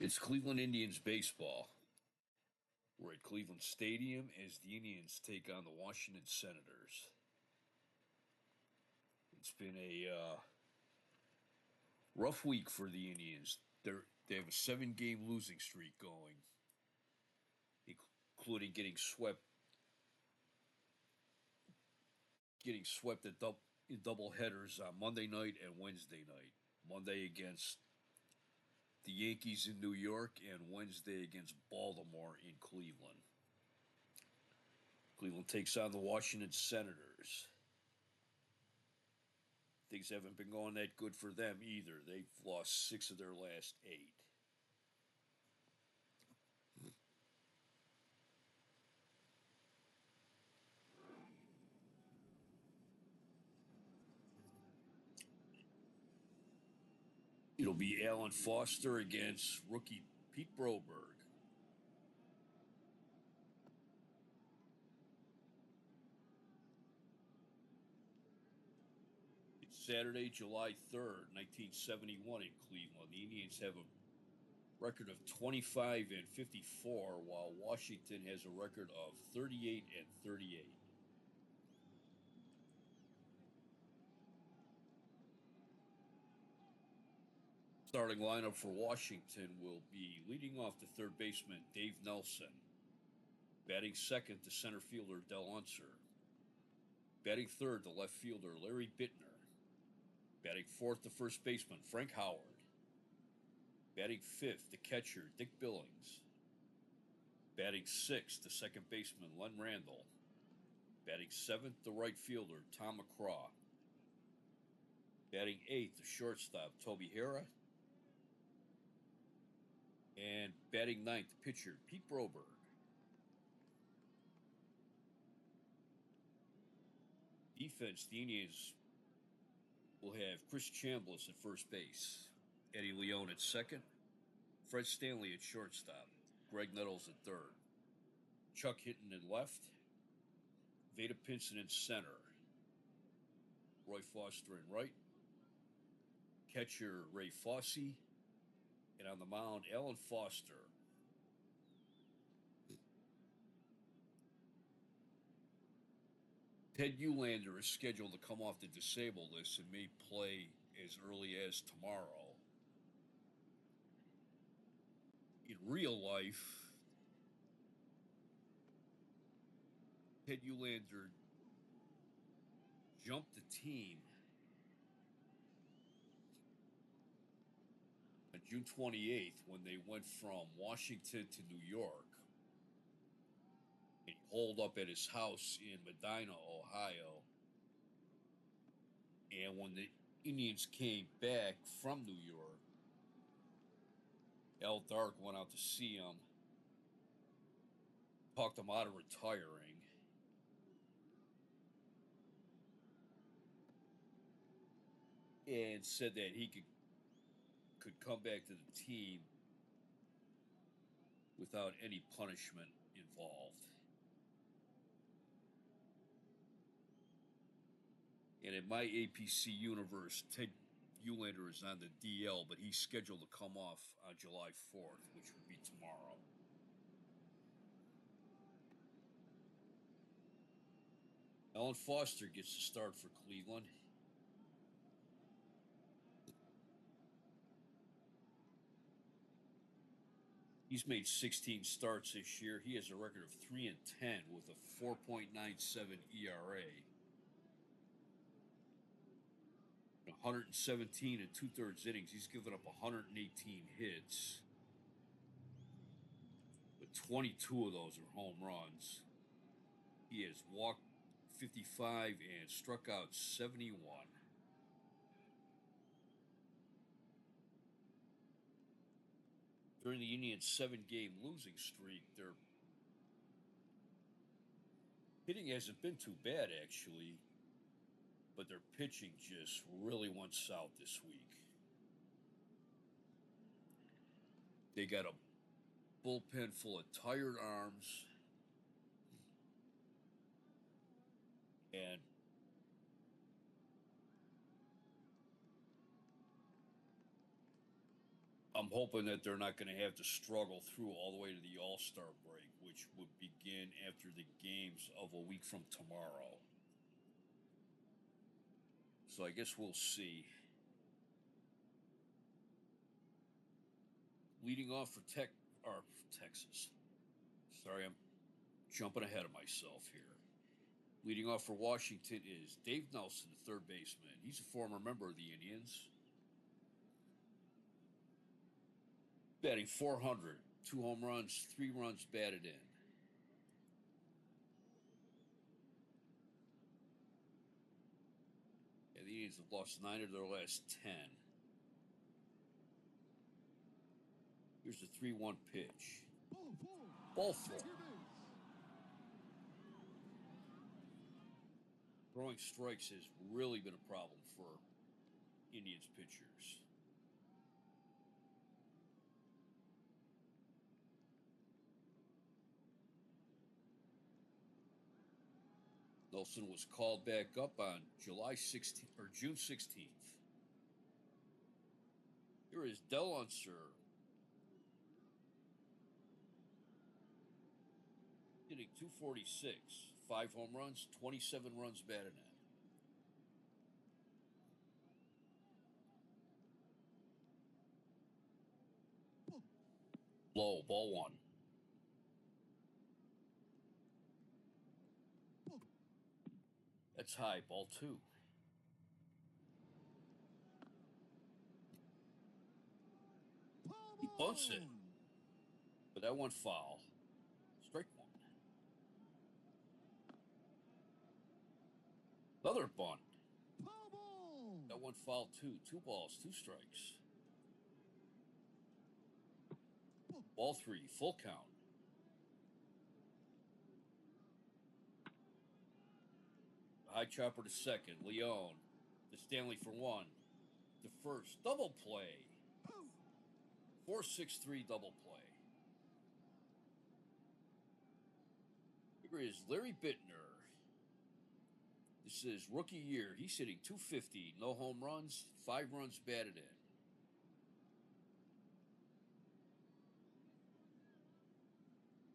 It's Cleveland Indians baseball. We're at Cleveland Stadium as the Indians take on the Washington Senators. It's been a rough week for the Indians. They have a 7-game losing streak going, including getting swept at double headers on Monday night and Wednesday night. Monday against the Yankees in New York and Wednesday against Baltimore in Cleveland. Cleveland takes on the Washington Senators. Things haven't been going that good for them either. They've lost 6 of their last 8. It'll be Alan Foster against rookie Pete Broberg. It's Saturday, July 3rd, 1971 in Cleveland. The Indians have a record of 25-54, while Washington has a record of 38-38. Starting lineup for Washington will be leading off the third baseman Dave Nelson, batting second the center fielder Del Unser, batting third the left fielder Larry Bittner, batting fourth the first baseman Frank Howard, batting fifth the catcher Dick Billings, batting sixth the second baseman Len Randall, batting seventh the right fielder Tom McCraw, batting eighth the shortstop Toby Harrah, and batting ninth the pitcher Pete Broberg. Defense, the Indians will have Chris Chambliss at first base, Eddie Leone at second, Fred Stanley at shortstop, Greg Nettles at third, Chuck Hinton at left, Vada Pinson in center, Roy Foster in right, catcher Ray Fosse, and on the mound, Alan Foster. Ted Uhlaender is scheduled to come off the disabled list and may play as early as tomorrow. In real life, Ted Uhlaender jumped the team on June 28th when they went from Washington to New York. He holed up at his house in Medina, Ohio. And when the Indians came back from New York, Al Dark went out to see him, talked him out of retiring. And said that he could come back to the team without any punishment involved. And in my APC universe, Ted Uhlaender is on the DL, but he's scheduled to come off on July 4th, which would be tomorrow. Alan Foster gets the start for Cleveland. He's made 16 starts this year. He has a record of 3-10 with a 4.97 ERA. 117 and 2/3 innings. He's given up 118 hits, but 22 of those are home runs. He has walked 55 and struck out 71. During the Indians' 7-game losing streak, their hitting hasn't been too bad, actually, but their pitching just really went south this week. They got a bullpen full of tired arms, and I'm hoping that they're not going to have to struggle through all the way to the All-Star break, which would begin after the games of a week from tomorrow. So I guess we'll see. Leading off for Texas. Sorry, I'm jumping ahead of myself here. Leading off for Washington is Dave Nelson, the third baseman. He's a former member of the Indians. Batting .400, 2 home runs, 3 runs batted in. And the Indians have lost 9 of their last 10. Here's the 3-1 pitch. Ball 4. Throwing strikes has really been a problem for Indians pitchers. Nelson was called back up on July 16th or June 16th. Here is Del Unser. Hitting .246, 5 home runs, 27 runs batted in. Low, ball 1. That's high, ball 2. He bunts it, but that went foul. Strike 1. Another bunt. That went foul 2. 2 balls, 2 strikes. Ball 3, full count. High chopper to second. Leone to Stanley for 1. To first. Double play. 4-6-3 double play. Here is Larry Bittner. This is rookie year. He's hitting .250. No home runs. 5 runs batted in.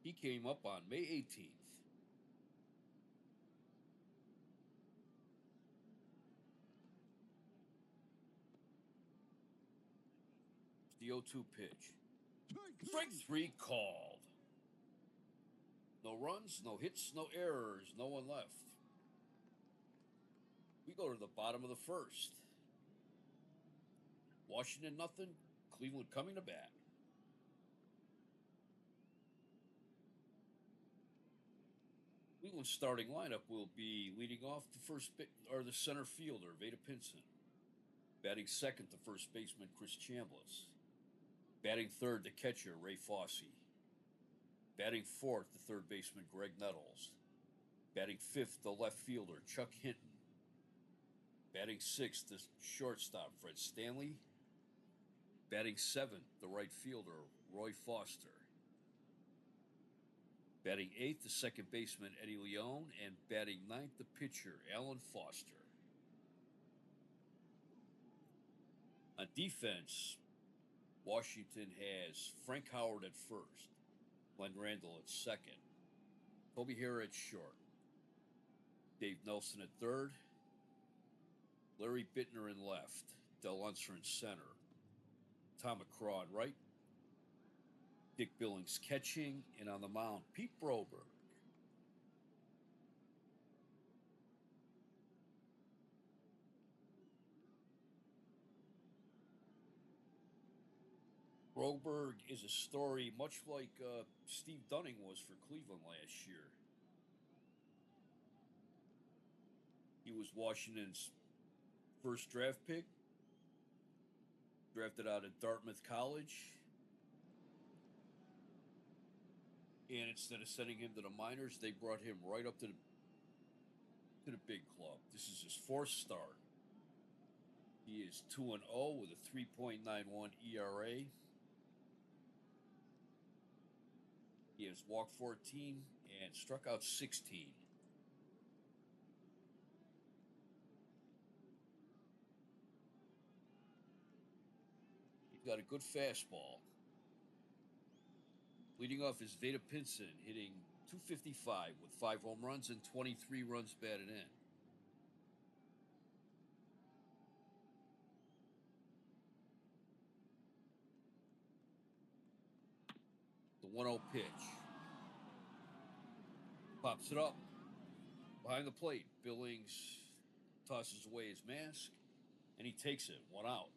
He came up on May 18th. The 0-2 pitch. Strike 3 called. No runs, no hits, no errors, no one left. We go to the bottom of the first. Washington nothing, Cleveland coming to bat. Cleveland's starting lineup will be leading off the center fielder, Vada Pinson. Batting second, the first baseman, Chris Chambliss. Batting third, the catcher, Ray Fosse. Batting fourth, the third baseman, Greg Nettles. Batting fifth, the left fielder, Chuck Hinton. Batting sixth, the shortstop, Fred Stanley. Batting seventh, the right fielder, Roy Foster. Batting eighth, the second baseman, Eddie Leone. And batting ninth, the pitcher, Alan Foster. On defense, Washington has Frank Howard at first, Glenn Randall at second, Toby Harrah at short, Dave Nelson at third, Larry Bittner in left, Del Unser in center, Tom McCraw in right, Dick Billings catching, and on the mound, Pete Broberg. Broberg is a story much like Steve Dunning was for Cleveland last year. He was Washington's first draft pick, drafted out of Dartmouth College. And instead of sending him to the minors, they brought him right up to the big club. This is his fourth start. He is 2-0 with a 3.91 ERA. He has walked 14 and struck out 16. He's got a good fastball. Leading off is Veda Pinson, hitting .255 with 5 home runs and 23 runs batted in. The 1-0 pitch. Pops it up behind the plate. Billings tosses away his mask, and he takes it. 1 out.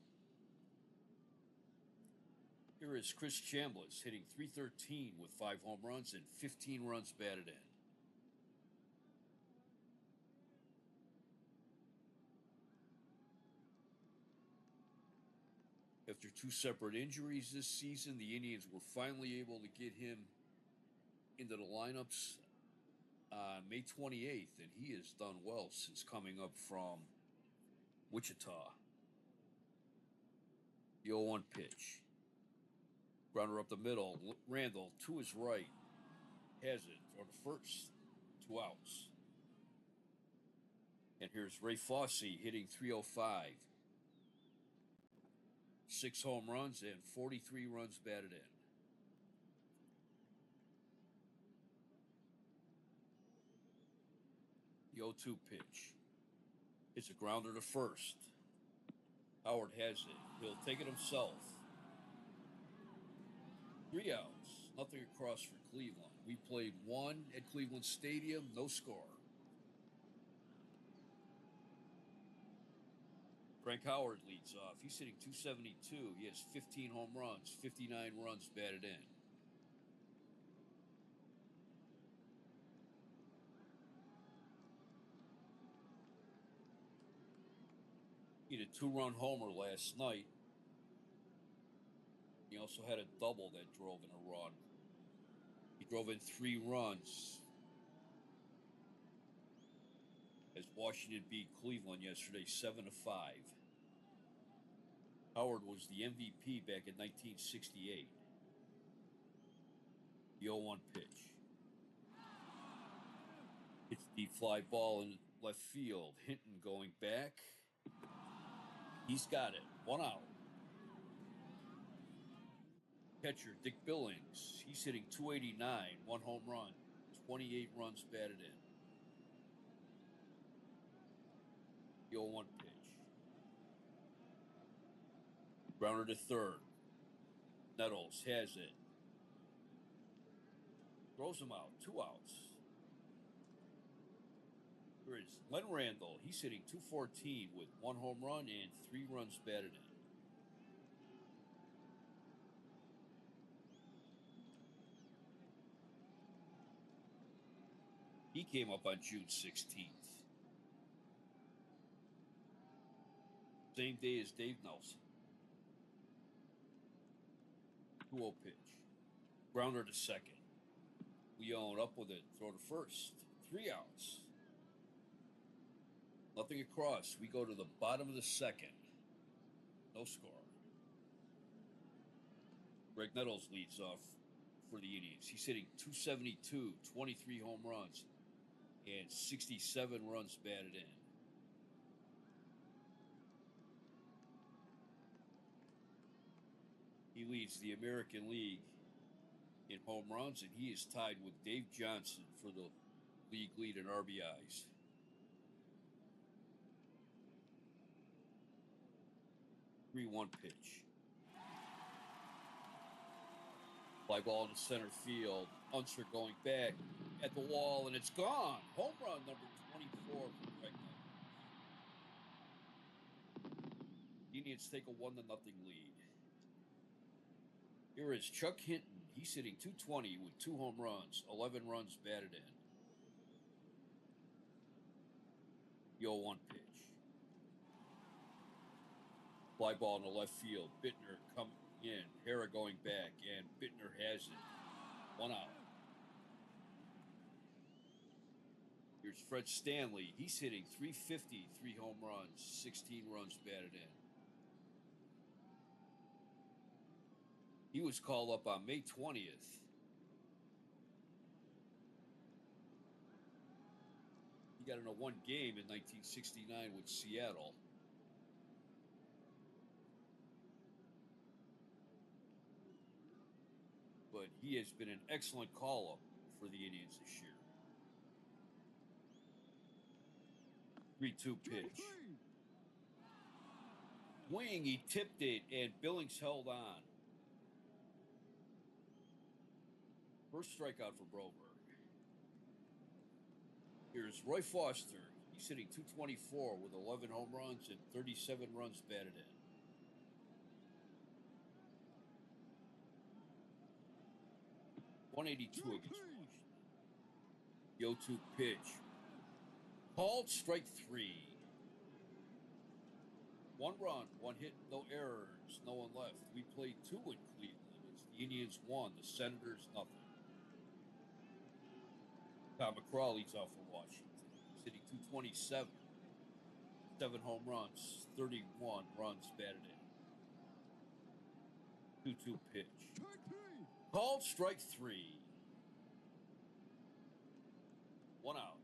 Here is Chris Chambliss hitting .313 with 5 home runs and 15 runs batted in. After 2 separate injuries this season, the Indians were finally able to get him into the lineups on May 28th, and he has done well since coming up from Wichita. The 0-1 pitch. Grounder up the middle. Randall to his right. Has it for the first. 2 outs. And here's Ray Fosse hitting .305. 6 home runs and 43 runs batted in. The 0-2 pitch. It's a grounder to first. Howard has it. He'll take it himself. 3 outs. Nothing across for Cleveland. We played 1 at Cleveland Stadium. No score. Frank Howard leads off. He's hitting .272. He has 15 home runs, 59 runs batted in. He had a 2-run homer last night. He also had a double that drove in a run. He drove in 3 runs as Washington beat Cleveland yesterday 7-5. Howard was the MVP back in 1968. The 0-1 pitch. It's the fly ball in left field. Hinton going back. He's got it. 1 out. Catcher Dick Billings. He's hitting .289. 1 home run. 28 runs batted in. The 0-1 pitch. Grounder to third. Nettles has it. Throws him out. 2 outs. Here is Len Randall. He's hitting .214 with 1 home run and 3 runs batted in. He came up on June 16th. Same day as Dave Nelson. 2-0 pitch. Grounder to second. Leone up with it. Throw to first. 3 outs. Nothing across. We go to the bottom of the second. No score. Greg Nettles leads off for the Indians. He's hitting .272, 23 home runs, and 67 runs batted in. He leads the American League in home runs, and he is tied with Dave Johnson for the league lead in RBIs. The 3-1 pitch. Fly ball into center field. Unser going back at the wall, and it's gone. Home run number 24 for Greg Nettles. The Indians take a 1-0 lead. Here is Chuck Hinton. He's hitting .220 with 2 home runs, 11 runs batted in. The 0-1 pitch. Fly ball in the left field. Bittner coming in. Hara going back, and Bittner has it. 1 out. Here's Fred Stanley. He's hitting .350, 3 home runs, 16 runs batted in. He was called up on May 20th. He got in a 1 game in 1969 with Seattle. but he has been an excellent call-up for the Indians this year. 3-2 pitch. Swing, he tipped it, and Billings held on. First strikeout for Broberg. Here's Roy Foster. He's hitting .224 with 11 home runs and 37 runs batted in. .182 against Washington. The 0-2 pitch. Called strike 3. 1 run, 1 hit, no errors, no one left. We played 2 in Cleveland. It's the Indians 1, the Senators nothing. Tom McCraw leads off for Washington. He's hitting .227. 7 home runs, 31 runs batted in. 2-2 pitch. Called strike 3. 1 out.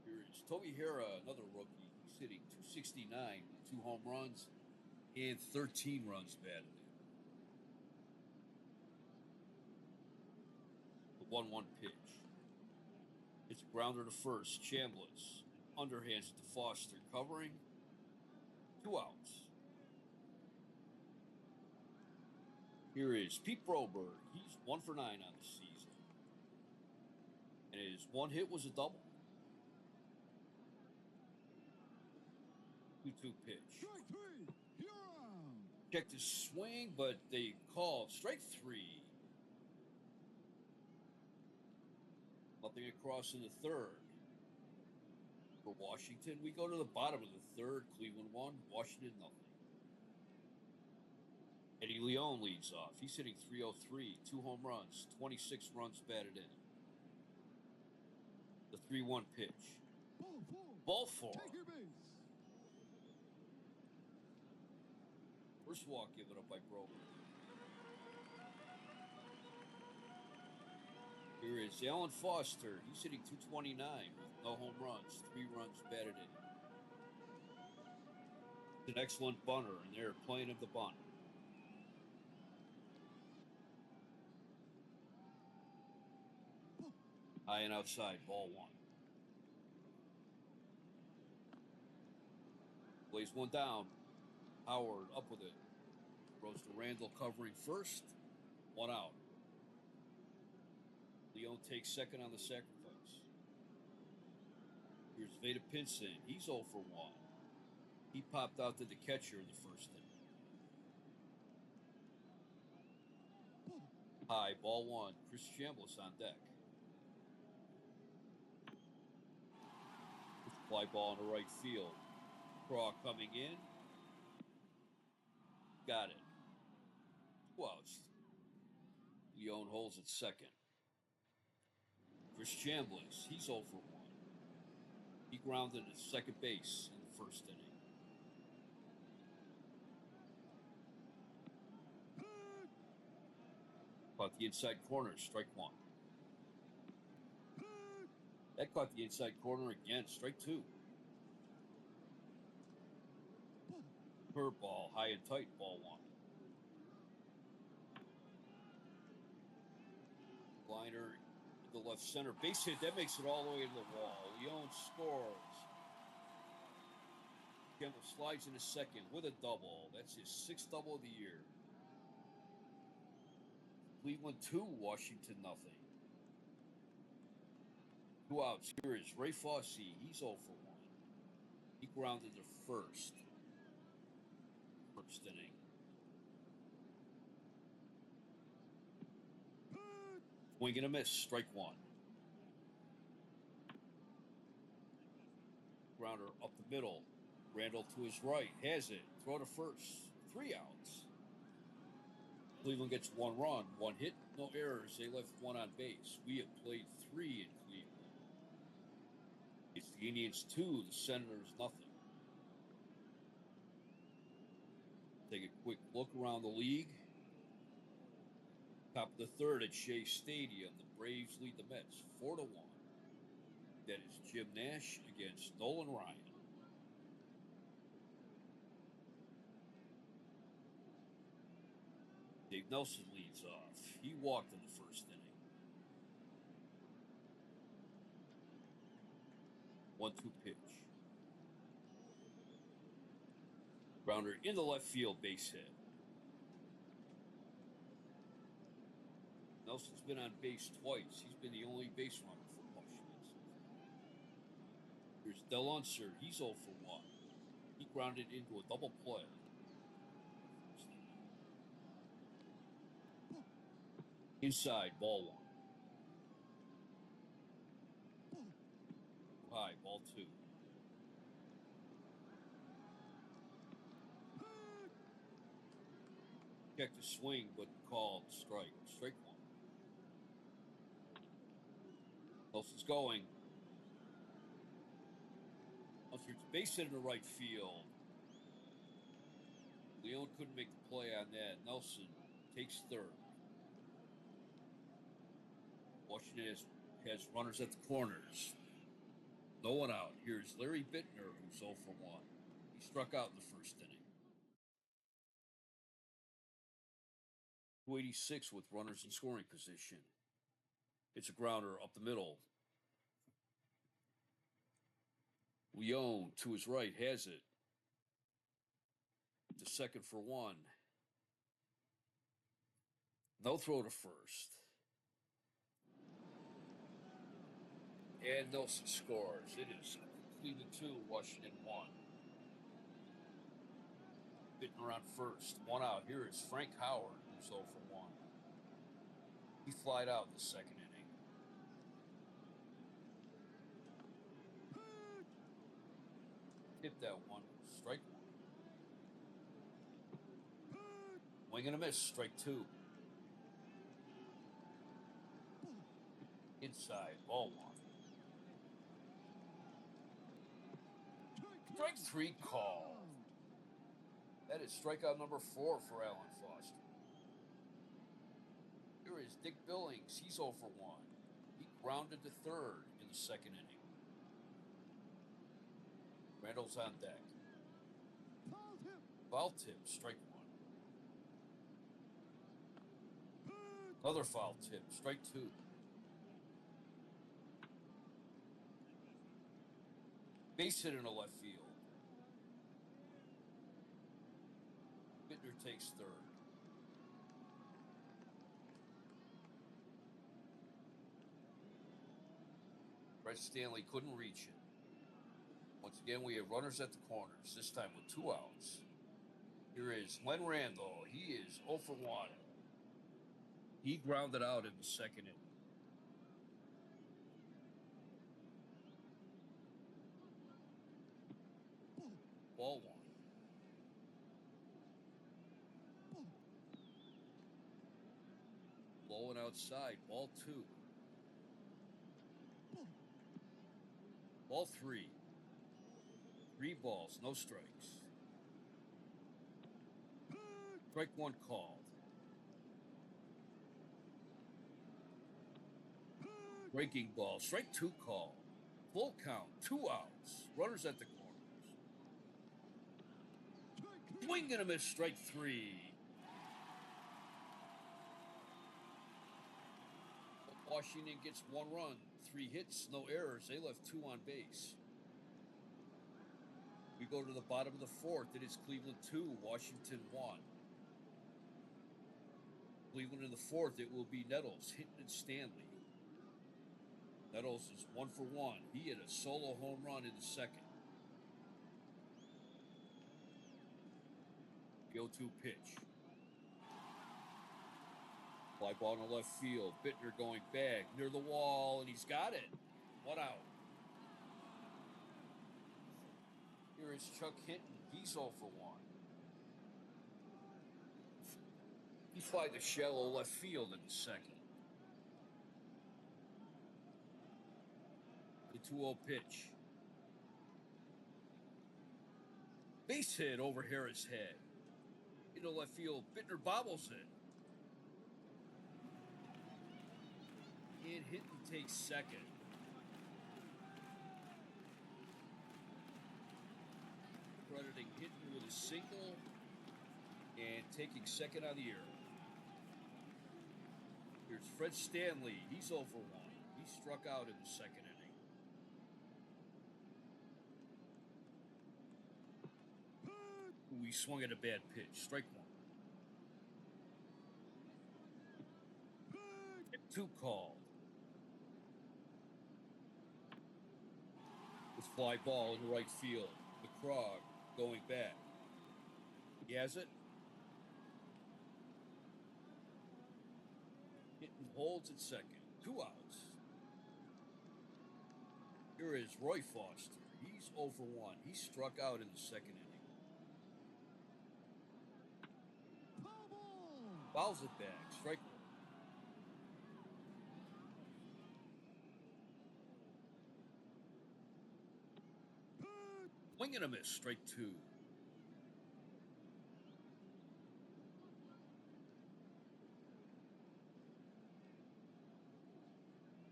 Here is Toby Hara, another rookie. He's hitting .269 with 2 home runs and 13 runs batted in. The 1-1 pitch. It's a grounder to first. Chambliss underhands it to Foster, covering. 2 outs. Here is Pete Broberg. He's 1 for 9 on the season. And his 1 hit was a double. 2-2 pitch. Checked his swing, but they called strike 3. Nothing across in the third. For Washington, we go to the bottom of the third. Cleveland 1, Washington nothing. Eddie Leon leads off. He's hitting .303, 2 home runs, 26 runs batted in. The 3-1 pitch. Ball 4. First walk given up by Broberg. Here is Alan Foster. He's hitting .229 with no home runs, 3 runs batted in. It's an excellent bunter, and they're playing him the bunt. High and outside, ball 1. Plays 1 down. Howard up with it. Throws to Randall covering first. 1 out. Leon takes second on the sacrifice. Here's Vada Pinson. He's 0 for 1. He popped out to the catcher in the first inning. High, ball 1. Chris Chambliss on deck. Fly ball in the right field. Craw coming in. Got it. 2 outs. Leon holds at second. Chris Chambliss, he's 0 for 1. He grounded at second base in the first inning. Caught the inside corner, strike 1. That caught the inside corner again, strike 2. Curveball, high and tight, ball 1. Liner to the left center, base hit, that makes it all the way to the wall. Leon scores. Campbell slides into second with a double. That's his 6th double of the year. Cleveland 2, Washington nothing. 2 outs. Here is Ray Fosse. He's 0 for 1. He grounded to first inning. Swing and a miss. Strike 1. Grounder up the middle. Randall to his right. Has it. Throw to first. 3 outs. Cleveland gets 1 run. 1 hit. No errors. They left 1 on base. We have played 3 in Cleveland. It's the Indians 2, the Senators nothing. Take a quick look around the league. Top of the third at Shea Stadium. The Braves lead the Mets 4-1. That is Jim Nash against Nolan Ryan. Dave Nelson leads off. He walked in the first inning. 1-2 pitch. Grounder in the left field, base hit. Nelson's been on base twice. He's been the only base runner for Washington. Here's Deluncer. He's 0 for 1. He grounded into a double play. Inside, ball 1. High, ball 2. Checked the swing, but called strike. Strike 1. Nelson's going. Nelson's base hit in the right field. Leone couldn't make the play on that. Nelson takes third. Washington has runners at the corners. No one out. Here's Larry Bittner, who's 0 for 1. He struck out in the first inning. 286 with runners in scoring position. It's a grounder up the middle. Leone to his right has it. To second for 1. No throw to first. And Nelson scores. It is Cleveland 2, Washington 1. Bittner on first. 1 out. Here is Frank Howard, who's 0 for 1. He flied out in the second inning. Hit that one. Strike 1. Wing and a miss. Strike 2. Inside. Ball 1. Strike 3 call. That is strikeout number 4 for Alan Foster. Here is Dick Billings. He's 0 for 1. He grounded to third in the second inning. Randall's on deck. Foul tip. Strike 1. Another foul tip. Strike 2. Base hit in the left field. Bittner takes third. Brett Stanley couldn't reach it. Once again, we have runners at the corners, this time with 2 outs. Here is Glenn Randall. He is 0 for 1. He grounded out in the second inning. Ball 1. Low and outside. Ball 2. Ball 3. 3 balls, no strikes. Strike 1 called. Breaking ball. Strike 2 called. Full count. 2 outs. Runners at the corners. Swing and a miss. Strike 3. Washington gets 1 run. 3 hits, no errors. They left 2 on base. We go to the bottom of the 4th. It is Cleveland 2, Washington 1. Cleveland in the 4th, it will be Nettles, Hinton, and Stanley. Nettles is 1 for 1. He hit a solo home run in the second. The 0-2 pitch. Fly ball in the left field. Bittner going back near the wall, and he's got it. 1 out. Here is Chuck Hinton. He's 0 for 1. He fly to shallow left field in the second. The 2-0 pitch. Base hit over Harris' head. Into left field. Bittner bobbles it. And Hinton takes second. Crediting Hinton with a single and taking second on the year. Here's Fred Stanley. He's 0 for 1. He struck out in the second inning. He swung at a bad pitch. Strike 1. 2 called. This fly ball in right field. McCraw going back. He has it. Hitting holds at second. 2 outs. Here is Roy Foster. He's 0 for 1. He struck out in the second inning. Fouls it back. Strike 1. Swing and a miss. Strike 2.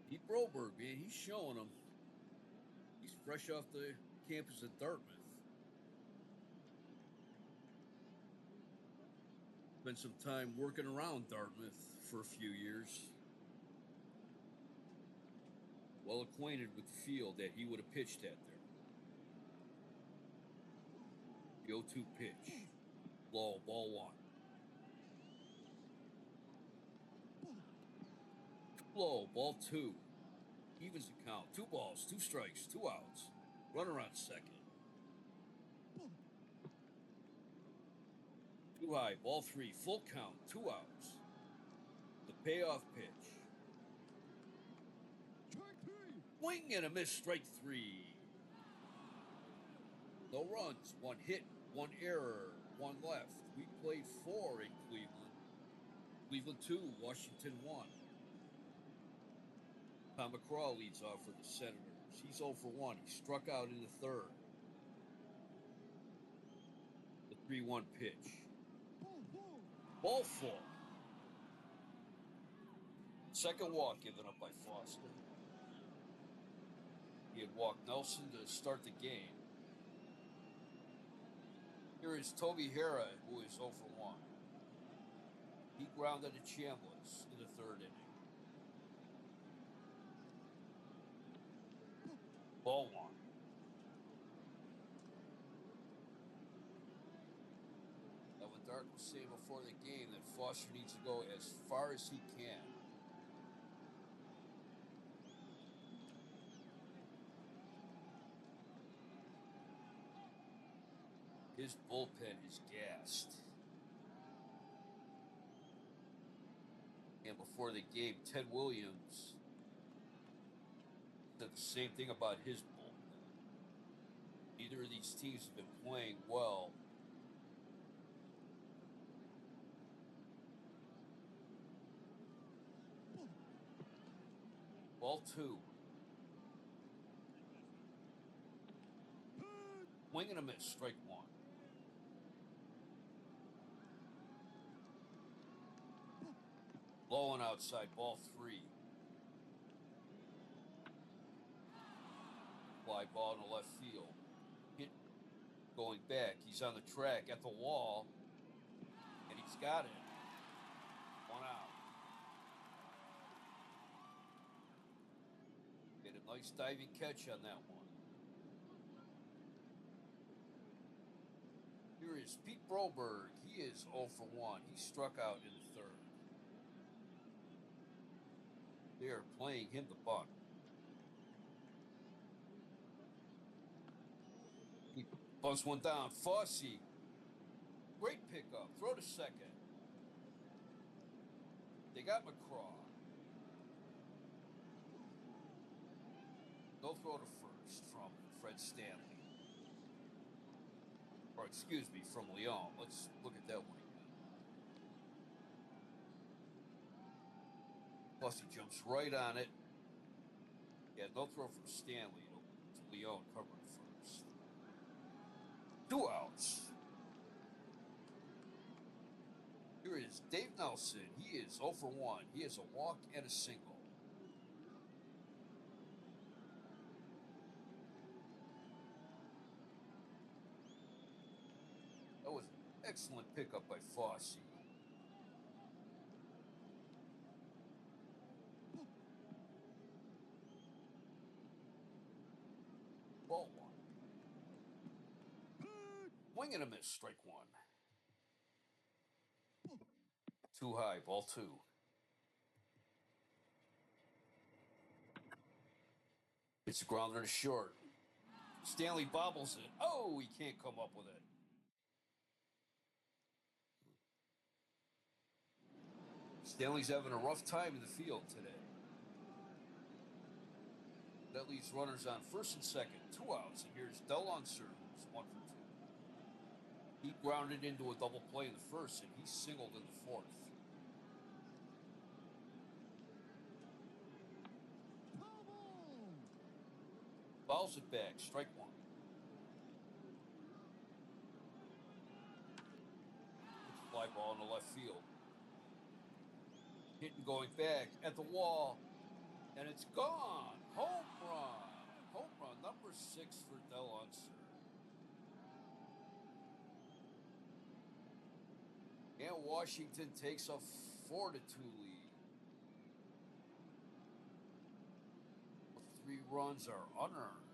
Pete Broberg, man, he's showing them. He's fresh off the campus at Dartmouth. Spent some time working around Dartmouth for a few years. Well acquainted with the field that he would have pitched at there. The 0-2 pitch. Low, ball 1. Low, ball 2. Evens the count. 2 balls, 2 strikes, 2 outs. Runner on second. 2 high, ball 3. Full count, 2 outs. The payoff pitch. Swing and a miss. Strike 3. No runs, 1 hit, 1 error, 1 left. We played 4 in Cleveland. Cleveland 2, Washington 1. Tom McCraw leads off for the Senators. He's 0 for 1. He struck out in the third. The 3-1 pitch. Ball 4. Second walk given up by Foster. He had walked Nelson to start the game. Here is Toby Hara, who is 0 for 1. He grounded to Chambliss in the third inning. Ball 1. Evan Dark was saying before the game that Foster needs to go as far as he can. His bullpen is gassed. And before the game, Ted Williams said the same thing about his bullpen. Neither of these teams have been playing well. Ball 2. Swing and a miss. Strike 1. Low and outside. Ball 3. Fly ball in the left field. Hit going back. He's on the track at the wall. And he's got it. 1 out. Made a nice diving catch on that one. Here is Pete Broberg. He is 0 for 1. He struck out in the third. They are playing him the bunt. He bunts one down. Fossey. Great pickup. Throw to second. They got McCraw. No throw to first from Fred Stanley. Or excuse me, from Leon. Let's look at that one again. Fossey jumps right on it. Yeah, no throw from Stanley. To Leon covering first. 2 outs. Here is Dave Nelson. He is 0 for 1. He has a walk and a single. That was an excellent pickup by Fossey. Swing and a miss, strike one. Too high, ball two. It's a grounder to short. Stanley bobbles it. Oh, he can't come up with it. Stanley's having a rough time in the field today. That leaves runners on first and second, 2 outs, and here's Del Unser, who's 1 for 2. He grounded into a double play in the first, and he singled in the fourth. Fouls it back, strike one. It's a fly ball in the left field. Hitting going back at the wall, and it's gone. Home run. Home run, number 6 for Del Unser. And Washington takes a 4-2 lead. The 3 runs are unearned.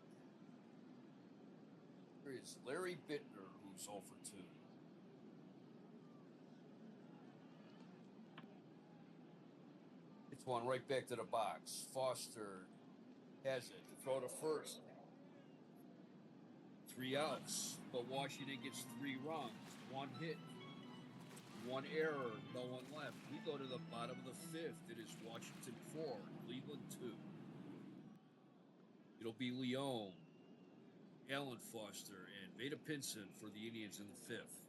Here is Larry Bittner, who's 0 for 2. It's one right back to the box. Foster has it to throw to first. 3 outs, but Washington gets 3 runs, 1 hit, 1 error, no one left. We go to the bottom of the 5th. It is Washington 4, Cleveland 2. It'll be Leone, Alan Foster, and Veda Pinson for the Indians in the 5th.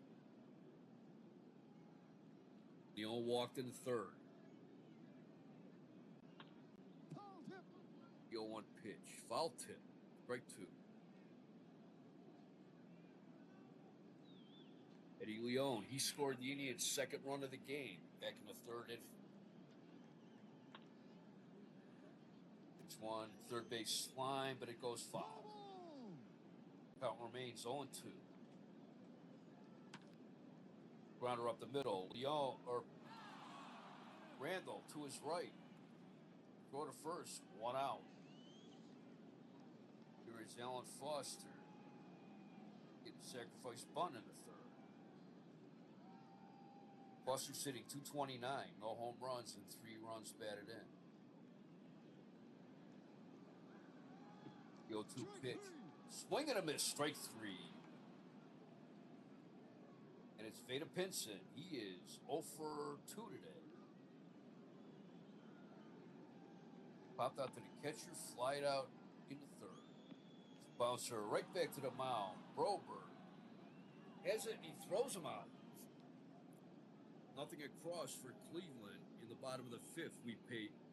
Leone walked in the 3rd. The 0-1 pitch. Foul tip. Strike 2. Eddie Leone, he scored the Indians' 2nd run of the game back in the 3rd inning. It's one, third base line, but it goes foul. Count remains 0-2. Grounder up the middle. Randall to his right. Throw to first, 1 out. Here is Alan Foster. Getting sacrifice bunt in the 3rd. Foster sitting 229, no home runs and 3 runs batted in. The 0-2 pitch. Swing and a miss, strike 3. And it's Veda Pinson. He is 0 for 2 today. Popped out to the catcher, flied out in the 3rd. Bouncer right back to the mound. Broberg has it, and he throws him out. Nothing across for Cleveland in the bottom of the 5th. We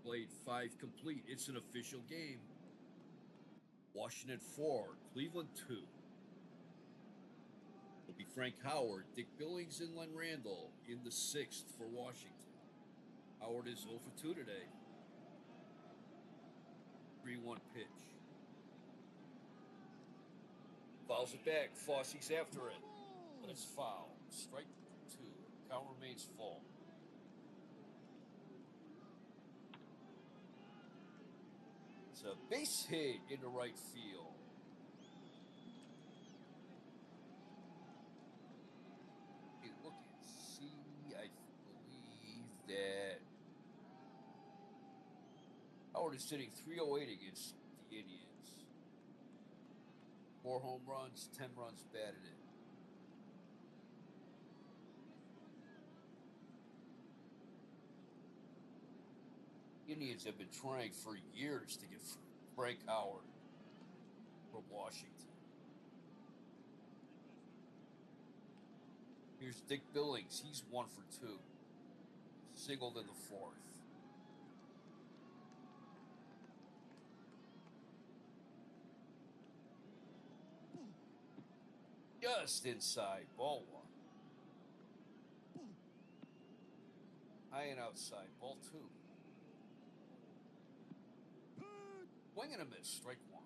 played 5 complete. It's an official game. Washington 4, Cleveland 2. It'll be Frank Howard, Dick Billings, and Len Randall in the 6th for Washington. Howard is 0 for 2 today. 3-1 pitch. Fouls it back. Fosse's after it. But it's foul. Strike 2. Count remains full. It's a base hit into right field. Hey, look and see. I believe that Howard is sitting 308 against the Indians. 4 home runs, 10 runs batted in. Indians have been trying for years to get Frank Howard from Washington. Here's Dick Billings. He's 1 for 2. Singled in the 4th. Just inside, ball 1. High and outside, ball 2. Swing and a miss, strike 1.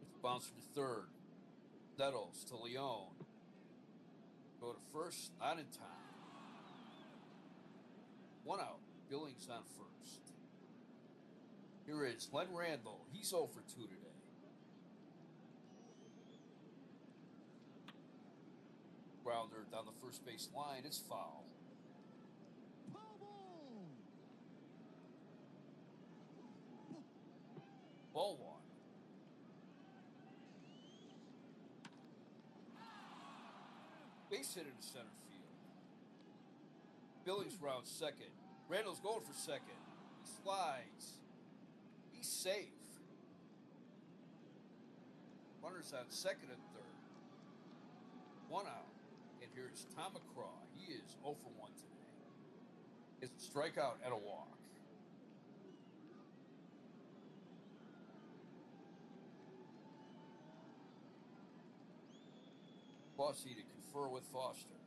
It's bounced to 3rd. Nettles to Leone. Go to first, not in time. 1 out. Billings on first. Here is Len Randall. He's 0 for 2 today. Grounder down the first base line. It's foul. Ball one. Base hit into center field. Billings rounds second. Randall's going for second. He slides. He's safe. Runners on second and third. One out. And here's Tom McCraw. He is 0 for 1 today. It's a strikeout and a walk. Fossey to confer with Foster.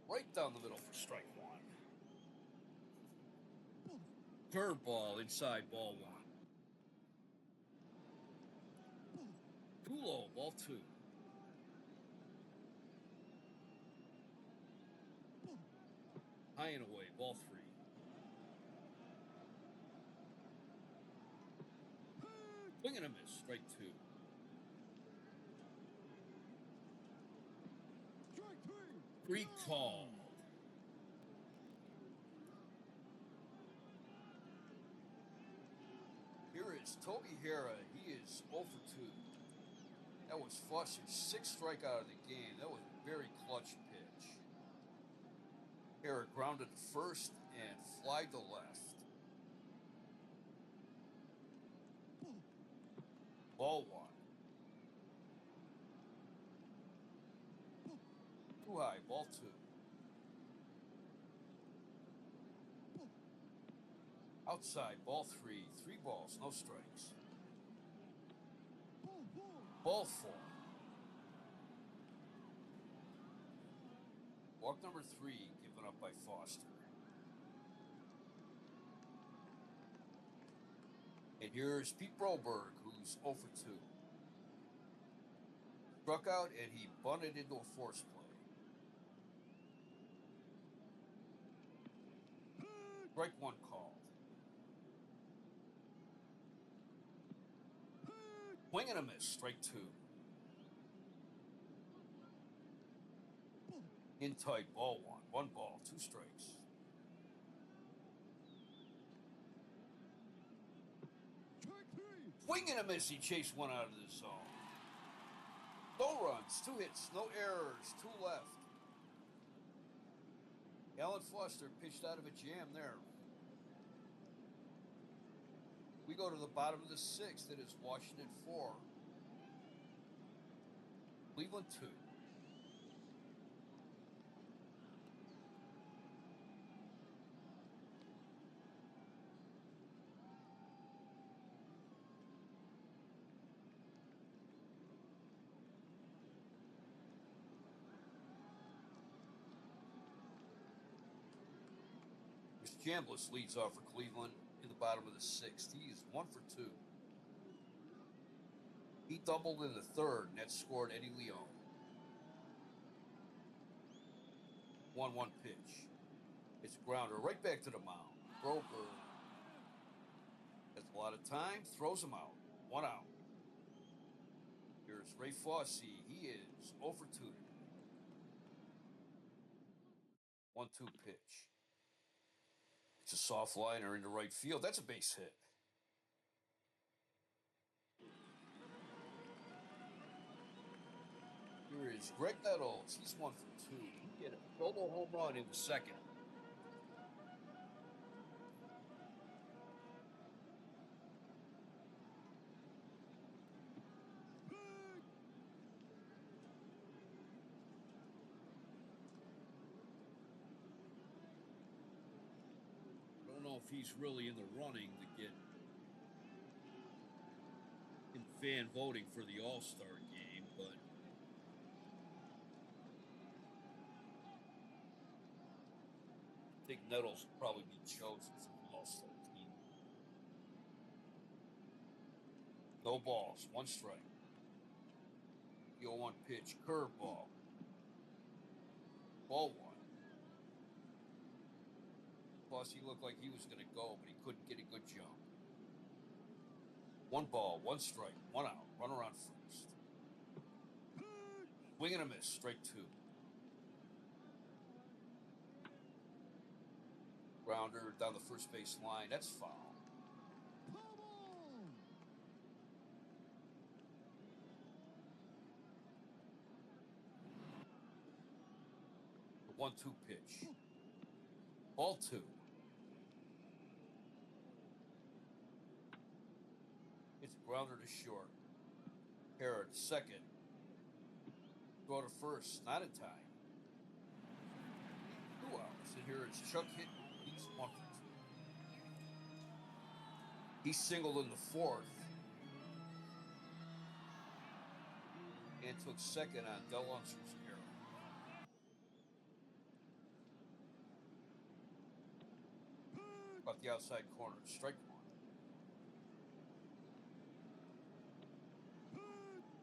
Right down the middle for strike one. Curveball inside, ball one. Too low, ball two. High and away, ball three. Swing and a miss, strike two. Three called. Here is Toby Hara. He is 0 for 2. That was Foster's 6th strikeout of the game. That was a very clutch pitch. Hara grounded to first and fly to left. Ball one. Too high, ball two. Outside, ball three. 3 balls, no strikes. Ball four. Walk number 3 given up by Foster. And here's Pete Broberg, who's 0 for 2. Struck out and he bunted into a force play. Strike one called. Swing and a miss, strike two. In tight, ball one. 1 ball, 2 strikes. Swing and a miss, he chased one out of the zone. No runs, 2 hits, no errors, 2 left. Alan Foster pitched out of a jam there. We go to the bottom of the 6th. It is Washington 4. Cleveland 2. Chambliss leads off for Cleveland in the bottom of the 6th. He is 1 for 2. He doubled in the 3rd, and that scored Eddie Leon. 1-1 pitch. It's a grounder right back to the mound. Broberg has a lot of time, throws him out. 1 out. Here's Ray Fossey. He is 0 for 2. 1-2 pitch. It's a soft liner into right field. That's a base hit. Here is Greg Nettles. He's 1 for 2. He hit a solo home run in the 2nd. I don't know if he's really in the running to get in fan voting for the All-Star game, but I think Nettles will probably be chosen for the All-Star team. No balls, 1 strike. The 0-1 pitch, curveball. Ball 1. Plus, he looked like he was going to go, but he couldn't get a good jump. One ball, one strike, one out. Runner on first. Swing and a miss. Strike two. Grounder down the first base line. That's foul. The 1-2 pitch. Ball two. It's a grounder to short. Harrod, second. Go to first. Not in time. 2 outs. And here it's Chuck Hinton. He's 1 for 2. He singled in the fourth and took second on Del Unser's error. About the outside corner. Strike one.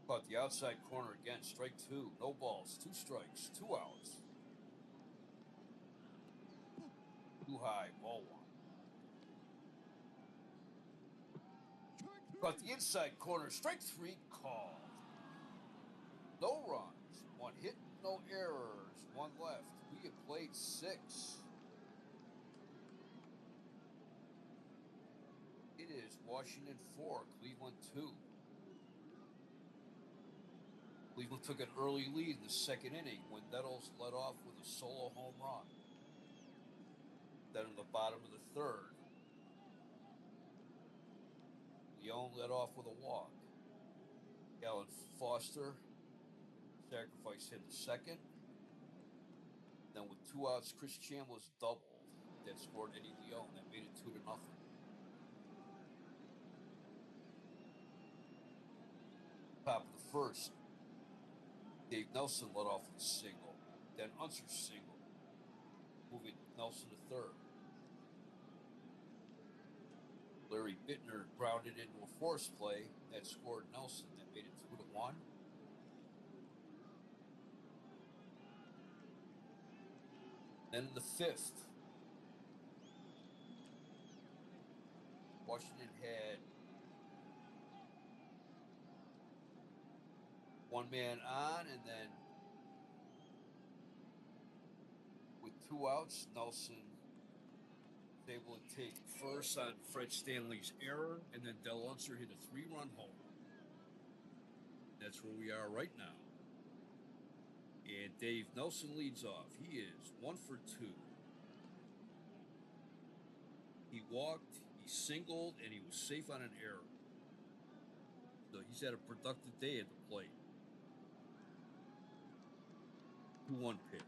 About the outside corner again. Strike two. No balls. 2 strikes. 2 outs. Too high. Ball one. About the inside corner. Strike three. Called. No runs. 1 hit. No errors. 1 left. We have played 6. It is Washington 4, Cleveland 2. Cleveland took an early lead in the second inning when Nettles led off with a solo home run. Then in the bottom of the third, Leone led off with a walk. Alan Foster sacrificed him to second. Then with 2 outs, Chris Chambliss doubled. That scored Eddie Leone. That made it 2-0. Top of the first, Dave Nelson led off with a single. Then Unser single, moving Nelson to third. Larry Bittner grounded into a force play that scored Nelson. That made it 2-1. Then in the fifth, Washington had 1 man on, and then with 2 outs, Nelson was able to take first on Fred Stanley's error, and then Del Unser hit a 3-run home. That's where we are right now. And Dave Nelson leads off. He is 1 for 2. He walked, he singled, and he was safe on an error. So he's had a productive day at the plate. 2-1 pitch.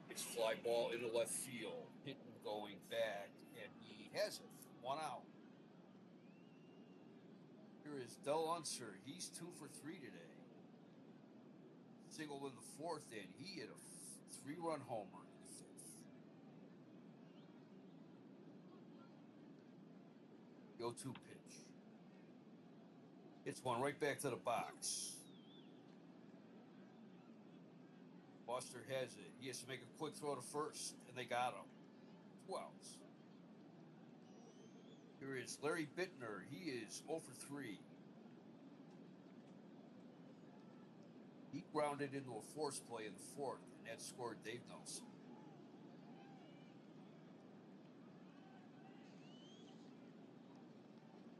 It's fly ball into left field. Hinton going back, and he has it. 1 out. Here is Del Unser. He's 2 for 3 today. Singled in the fourth, and he hit a 3-run homer in the fifth. The 0-2 pitch. It's one right back to the box. Foster has it. He has to make a quick throw to first, and they got him. 2 outs. Here is Larry Bittner. He is 0 for 3. He grounded into a force play in the fourth, and that scored Dave Nelson.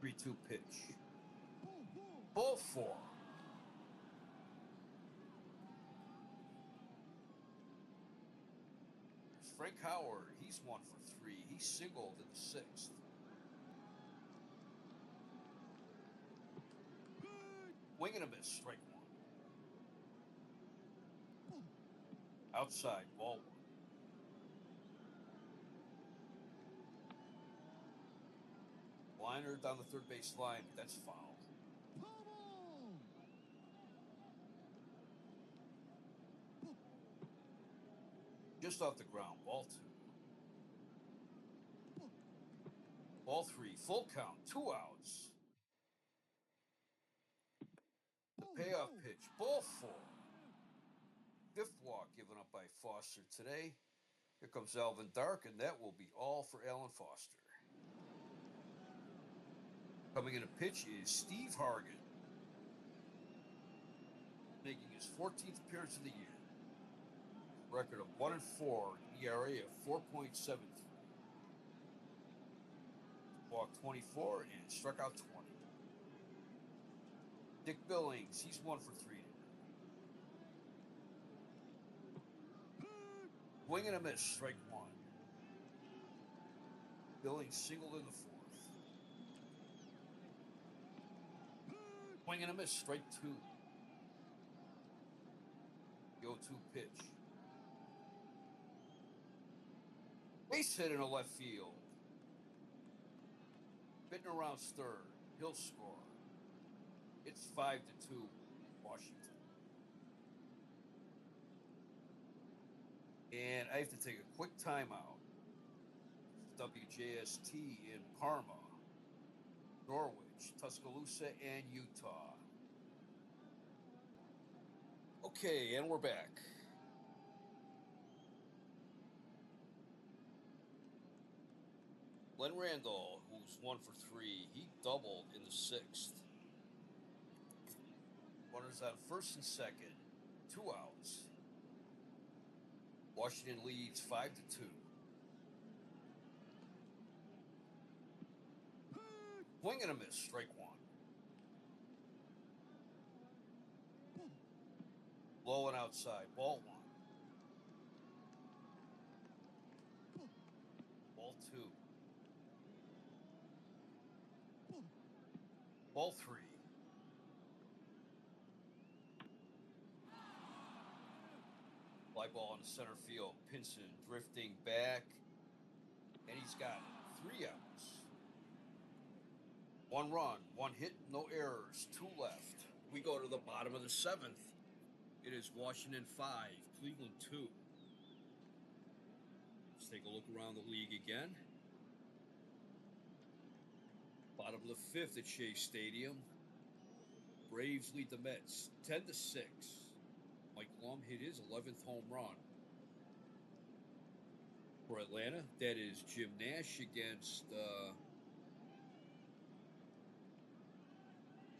3-2 pitch. Ball 4. Frank Howard, he's 1 for 3. He singled in the sixth. Swing and a miss, strike 1. Outside, ball 1. Liner down the third base line, but that's foul. Just off the ground, ball 2. Ball 3, full count, 2 outs. The payoff pitch, ball 4. Fifth walk given up by Foster today. Here comes Alvin Dark, and that will be all for Alan Foster. Coming in a pitch is Steve Hargan, making his 14th appearance of the year. Record of 1-4, ERA of 4.73. Walked 24 and struck out 20. Dick Billings, he's 1 for 3 today. Swing and a miss, strike 1. Billings singled in the 4th. Swing and a miss, strike 2. The 0-2 pitch. Base hit in the left field. Bittenau's third. He'll score. It's 5-2, Washington. And I have to take a quick timeout. WJST in Parma, Norwich, Tuscaloosa, and Utah. Okay, and we're back. Glenn Randall, who's 1 for 3, he doubled in the 6th. Runners on first and second, 2 outs. Washington leads 5-2. Swing and a miss, strike 1. Low and outside, ball 1. Ball 2. Ball 3. Fly ball in the center field. Pinson drifting back. And he's got it. 3 outs. 1 run, 1 hit, no errors. 2 left. We go to the bottom of the 7th. It is Washington 5, Cleveland 2. Let's take a look around the league again. Bottom of the 5th at Shea Stadium. Braves lead the Mets 10-6. Mike Lum hit his 11th home run. For Atlanta, that is Jim Nash against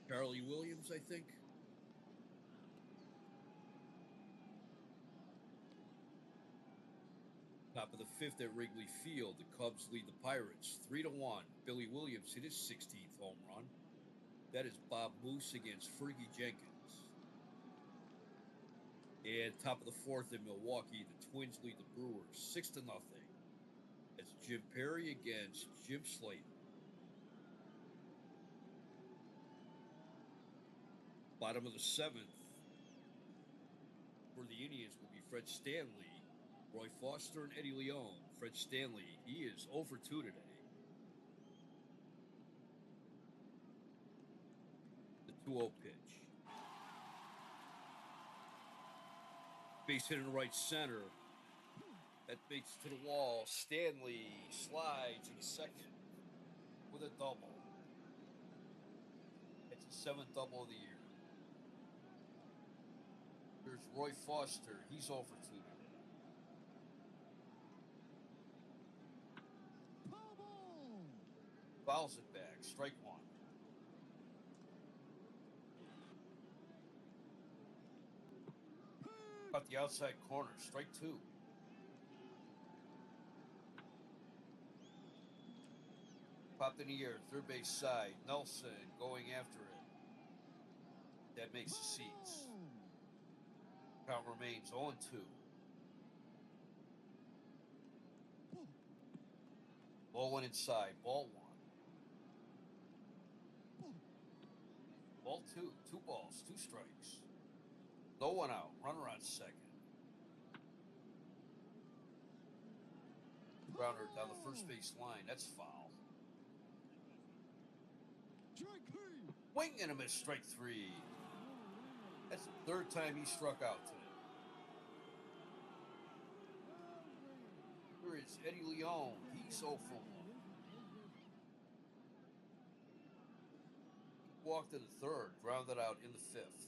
Charlie Williams, I think. Top of the 5th at Wrigley Field, the Cubs lead the Pirates 3-1. Billy Williams hit his 16th home run. That is Bob Moose against Fergie Jenkins. And top of the 4th in Milwaukee, the Twins lead the Brewers 6-0. That's Jim Perry against Jim Slayton. Bottom of the 7th for the Indians will be Fred Stanley, Roy Foster, and Eddie Leone. Fred Stanley, he is 0 for 2 today. The 2-0 pitch. Base hit in the right center. That makes it to the wall. Stanley slides in second with a double. It's the 7th double of the year. There's Roy Foster. He's 0 for 2 today. Fouls it back. Strike 1. Cut the outside corner. Strike 2. Popped in the air. Third base side. Nelson going after it. That makes the seats. Count remains 0-2. Ball 1 inside. Ball 1. Ball 2. 2 balls. 2 strikes. No one out. Runner on second. Grounder down the first base line. That's foul. Swing and a miss. Strike 3. That's the 3rd time he struck out today. Here is Eddie Leone. He's 0 for 1. Walked in the 3rd. Grounded out in the 5th.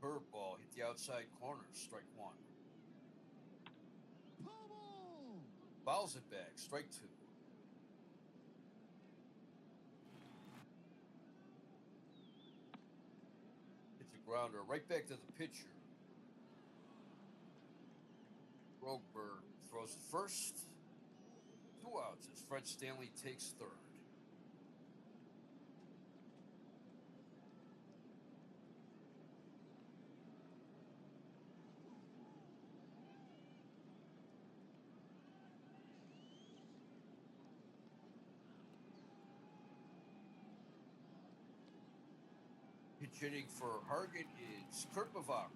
Curveball hit the outside corner. Strike 1. Fouls it back. Strike two. It's a grounder right back to the pitcher. Broberg throws it first. 2 outs as Fred Stanley takes third. Pitch hitting for Hargan is Kurt Bavak.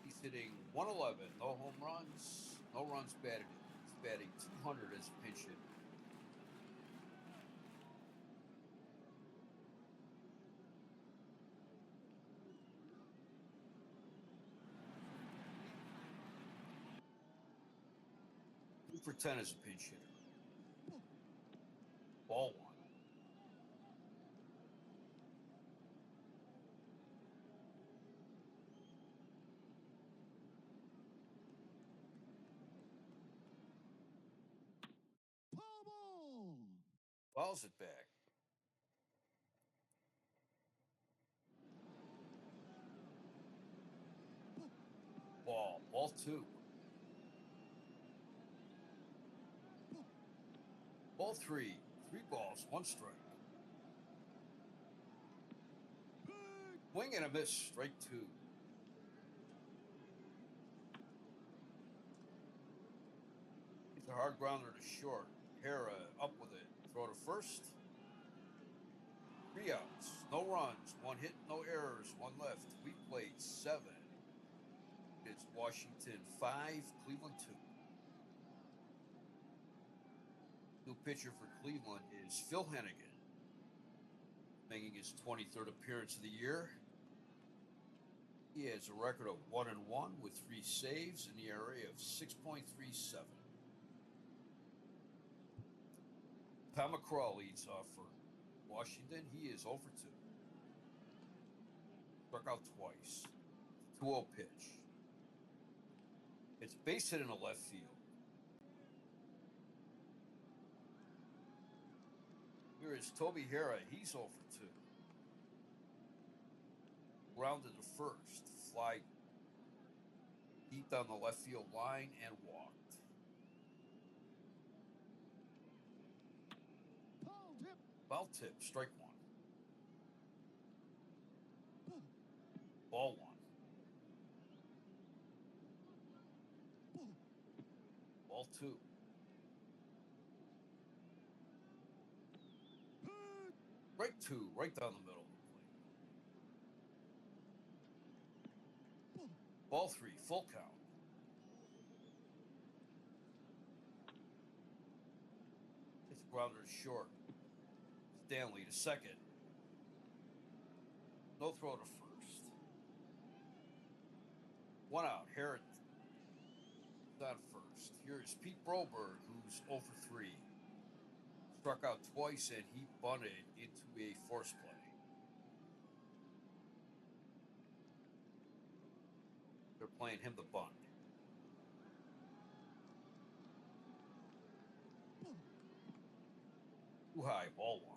He's hitting 111, no home runs, no runs batted. He's batting 200 as a pinch hitter. Two for 10 as a pinch hitter. Ball one. Fouls it back. Ball two. Ball three. 3 balls, 1 strike. Swing and a miss. Strike two. It's a hard grounder to short. Hera up with it. Throw to first. 3 outs. No runs. 1 hit, no errors. 1 left. We played 7. It's Washington 5, Cleveland 2. New pitcher for Cleveland is Phil Hennigan, making his 23rd appearance of the year. He has a record of 1-1 with 3 saves and the ERA of 6.37. Tom McCraw leads off for Washington. He is 0 for 2. Struck out twice. 2-0 pitch. It's base hit in the left field. Here is Toby Hera. He's 0 for 2. Grounded to first. Fly deep down the left field line and walked. Foul tip. Strike one. Ball one. Ball two. Strike two, right down the middle of the plate. Ball three, full count. It's grounder short. Stanley to second. No throw to first. 1 out. Harris on first. Here's Pete Broberg, who's 0 for 3. Struck out twice and he bunted into a force play. They're playing him the bunt. Too high, ball one.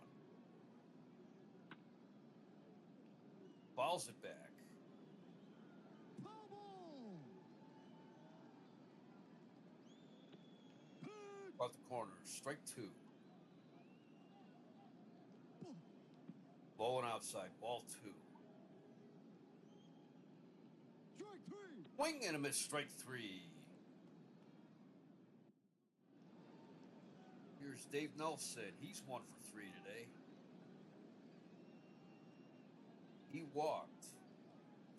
Fouls it back. Out the corner, strike two. Low and outside, ball two. Strike three. Swing and a miss, strike three. Here's Dave Nelson. He's 1 for 3 today. He walked,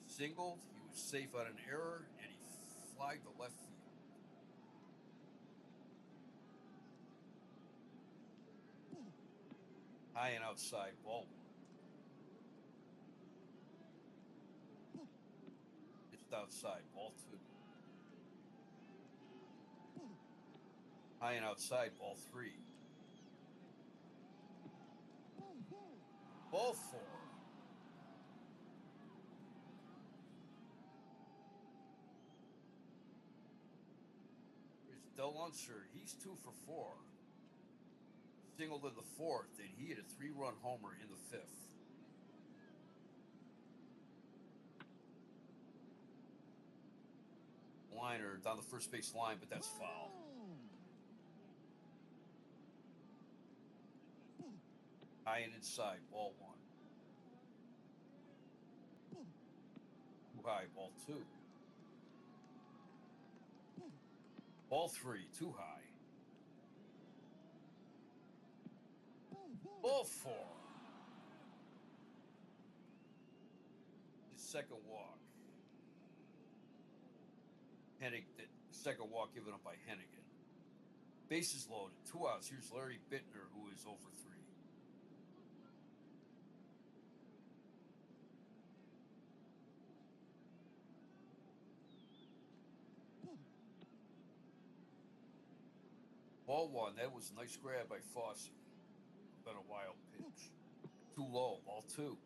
singled, he was safe on an error, and he flagged the left field. High and outside, ball one. It's outside, ball two. High and outside, ball three. Ball four. Del Unser, he's 2 for 4. Singled in the fourth, and he hit a 3-run homer in the fifth. Liner down the first base line, but that's foul. High and inside, ball 1. Too high, ball 2. Ball 3, too high. Ball 4. His second walk. Hennig, second walk given up by Hennigan. Bases loaded, 2 outs. Here's Larry Bittner, who is over 3. Ball 1, that was a nice grab by Fosse. Been a wild pitch. Too low, ball 2.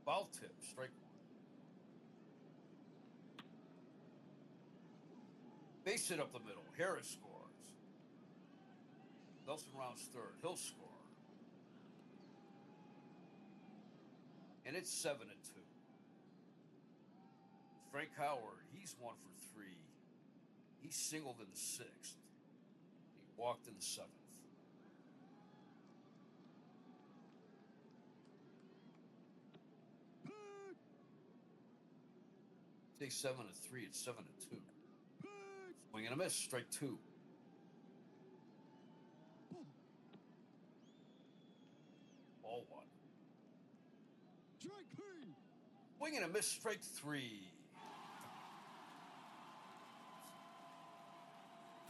Foul tip, strike 1. Base hit up the middle. Harris scores. Nelson rounds third. He'll score. And it's 7-2. Frank Howard, he's 1 for 3. He singled in the 6th. He walked in the 7th. Take 7-3. It's 7-2. Swing and a miss. Strike 2. Ball 1. Strike 3. Swing and a miss. Strike 3.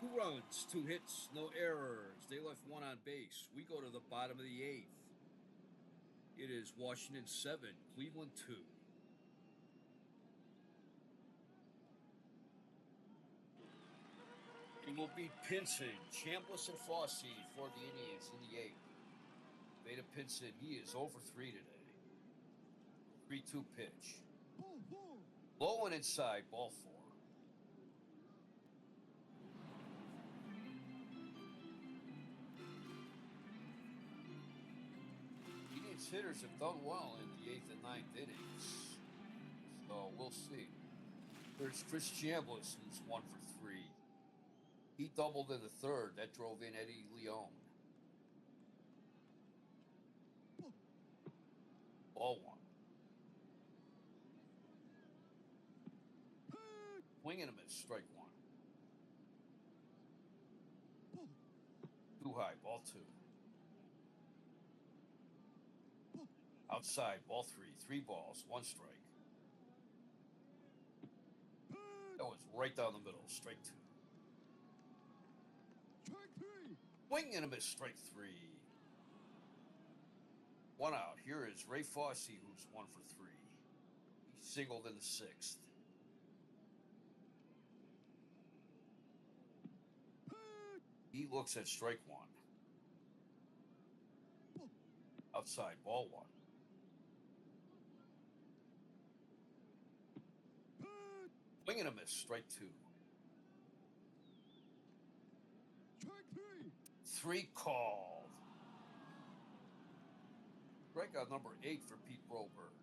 2 runs, 2 hits, no errors. They left 1 on base. We go to the bottom of the 8th. It is Washington 7, Cleveland 2. It will be Pinson, Chambliss, and Fosse for the Indians in the 8th. Vada Pinson, he is over 3 today. 3-2 pitch. Ball 4. Low and inside, ball 4. Indians hitters have done well in the 8th and 9th innings. So we'll see. There's Chris Chambliss, who's 1 for 3. He doubled in the 3rd. That drove in Eddie Leone. Ball 1. Swing and a miss. Strike 1. Too high. Ball 2. Outside. Ball 3. 3 balls. 1 strike. That was right down the middle. Strike 2. Strike 3. Swing and a miss. Strike 3. 1 out. Here is Ray Fosse, who's 1 for 3. He singled in the 6th. He looks at strike 1. Outside, ball 1. Swing and a miss. Strike 2. Strike 3. 3 called. Strikeout number 8 for Pete Broberg.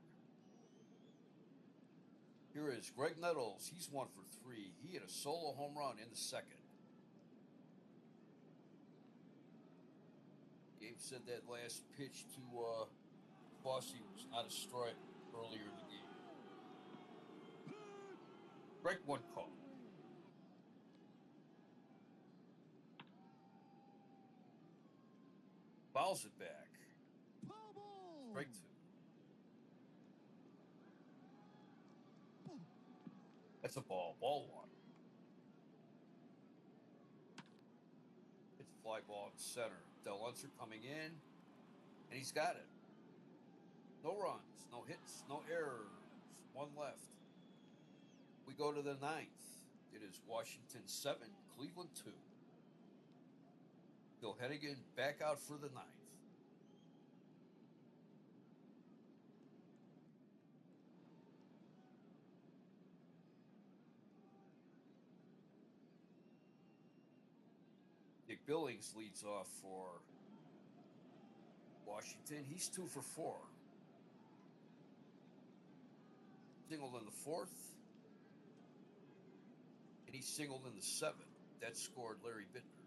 Here is Greg Nettles. He's 1 for 3. He hit a solo home run in the 2nd. Gabe said that last pitch to Fosse was not a strike earlier in the game. Strike 1 call. Fouls it back. Foul ball. Strike 2. That's a ball. Ball 1. It's a fly ball in center. Del Unser coming in, and he's got it. No runs, no hits, no errors. 1 left. We go to the 9th. It is Washington 7, Cleveland 2. Bill Hennigan back out for the 9th. Billings leads off for Washington. He's 2 for 4. Singled in the 4th. And he singled in the 7th. That scored Larry Bittner.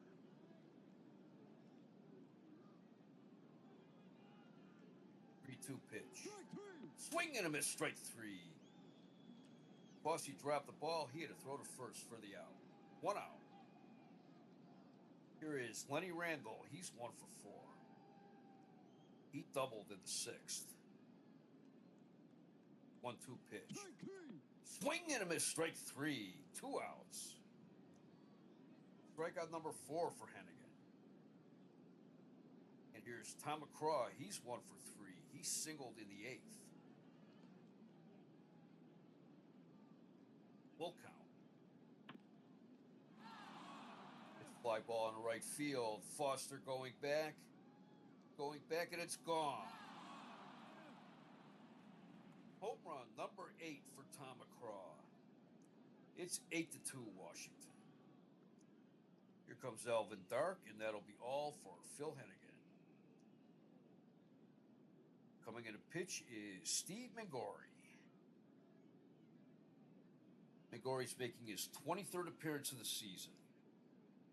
3-2 pitch. Strike three. Swing and a miss, strike 3. Fosse dropped the ball. He had to throw to first for the out. 1 out. Here is Lenny Randall. He's 1 for 4. He doubled in the 6th. 1-2 pitch. Strike three. Swing and a miss, strike 3. 2 outs. Strikeout number 4 for Hennigan. And here's Tom McCraw. He's 1 for 3. He singled in the 8th. Full count. It's a fly ball in right field. Foster going back, and it's gone. Home run number 8 for Tom McCraw. It's 8-2 Washington. Here comes Alvin Dark, and that'll be all for Phil Hennigan. Coming in to pitch is Steve Mangori. Mangori's making his 23rd appearance of the season.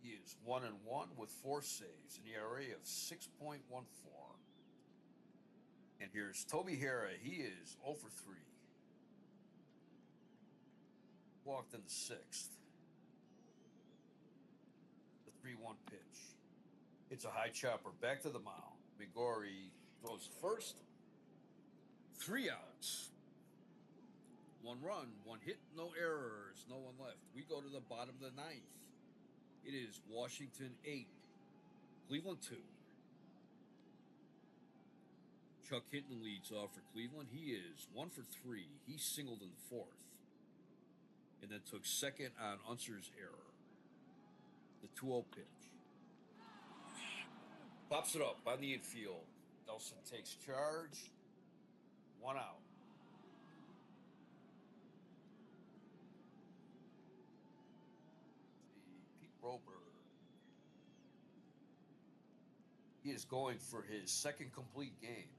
He is 1-1 with 4 saves, an ERA of 6.14. And here's Toby Hara. He is 0 for 3. Walked in the 6th. The 3-1 pitch. It's a high chopper back to the mound. Mangori throws first. 3 outs. 1 run, 1 hit, no errors, no one left. We go to the bottom of the 9th. It is Washington 8, Cleveland 2. Chuck Hinton leads off for Cleveland. He is 1 for 3. He singled in the 4th. And then took second on Unser's error. The 2-0 pitch. Pops it up on the infield. Nelson takes charge. 1 out. Pete Broberg. He is going for his 2nd complete game.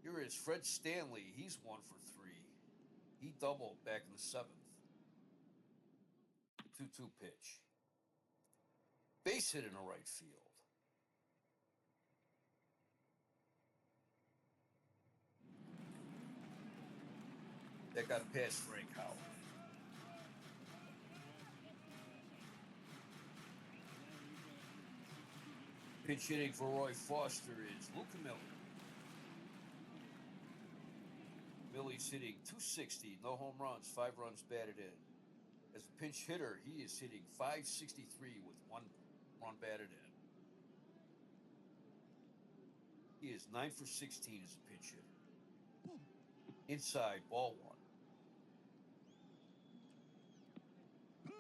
Here is Fred Stanley. He's 1 for 3. He doubled back in the 7th. 2-2 pitch. Base hit in the right field. That got past Frank Howard. Pinch hitting for Roy Foster is Luca Miller. Millie's hitting .260, no home runs, 5 runs batted in. As a pinch hitter, he is hitting .563 with 1 run batted in. He is 9 for 16 as a pinch hitter. Inside, ball 1.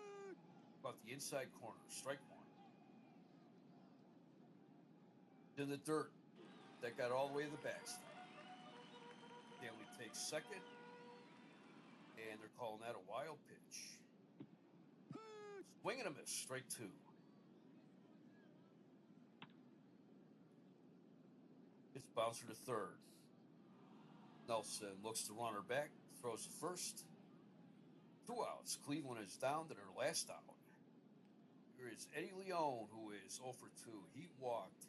About the inside corner, strike 1. In the dirt, that got all the way to the backstop. Stanley takes second, and they're calling that a wild pitch. Swing and a miss, strike 2. It's bouncer to third. Nelson looks the runner back, throws the first. 2 outs. Cleveland is down to their last out. Here is Eddie Leone, who is 0 for 2. He walked,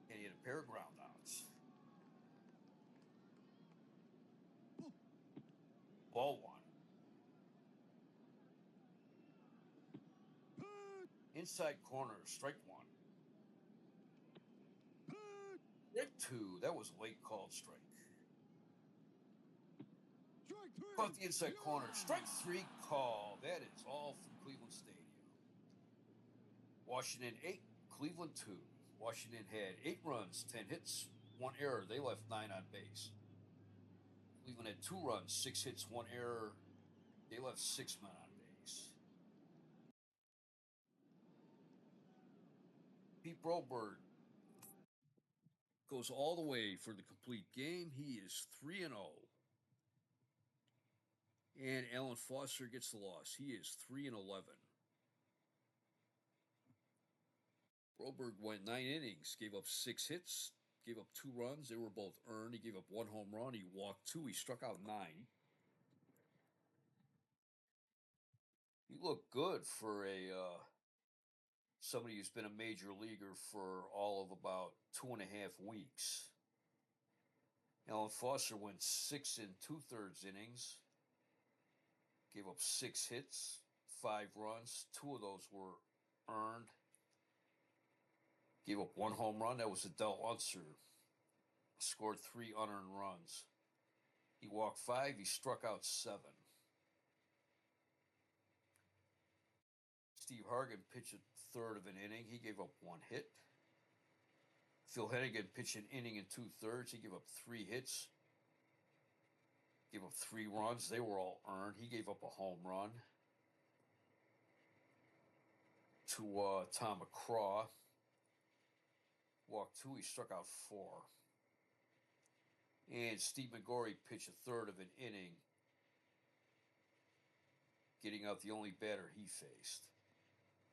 and he had a pair of ground outs. Ball 1. Inside corner, strike 1. Strike 2. That was a late called strike. Strike three. Caught the inside corner. Strike 3 call. That is all from Cleveland Stadium. Washington 8, Cleveland 2. Washington had 8 runs, 10 hits, 1 error. They left 9 on base. Cleveland had 2 runs, 6 hits, 1 error. They left 6 men on base. Pete Broberg goes all the way for the complete game. He is 3-0. And Alan Foster gets the loss. He is 3-11. Broberg went 9 innings, gave up 6 hits, gave up 2 runs. They were both earned. He gave up 1 home run. He walked 2. He struck out 9. He looked good for a somebody who's been a major leaguer for all of about 2.5 weeks. Alan Foster went 6 2/3 innings, gave up 6 hits, 5 runs. 2 of those were earned. Gave up 1 home run. That was to Del Unser. Scored 3 unearned runs. He walked 5. He struck out 7. Steve Hargan pitched a third of an inning. He gave up 1 hit. Phil Hennigan pitched an inning and 2/3. He gave up 3 hits. Gave up 3 runs. They were all earned. He gave up a home run to Tom McCraw. Walked 2. He struck out 4. And Steve McGorry pitched a third of an inning, getting out the only batter he faced.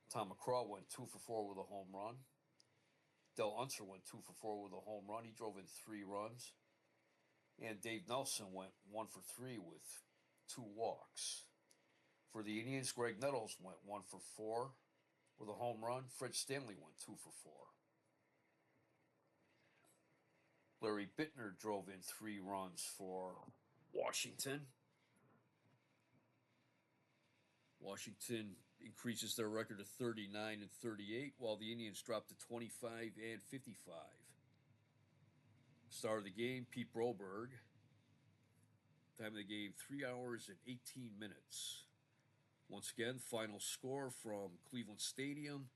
Tom McCraw went 2 for 4 with a home run. Del Unser went 2 for 4 with a home run. He drove in 3 runs. And Dave Nelson went 1 for 3 with 2 walks. For the Indians, Greg Nettles went 1 for 4 with a home run. Fred Stanley went 2 for 4. Larry Bittner drove in 3 runs for Washington. Washington increases their record to 39-38, while the Indians drop to 25-55. Star of the game, Pete Broberg. Time of the game, 3 hours and 18 minutes. Once again, final score from Cleveland Stadium: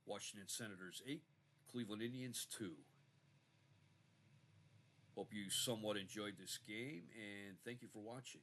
Washington Senators 8, Cleveland Indians 2. Hope you somewhat enjoyed this game, and thank you for watching.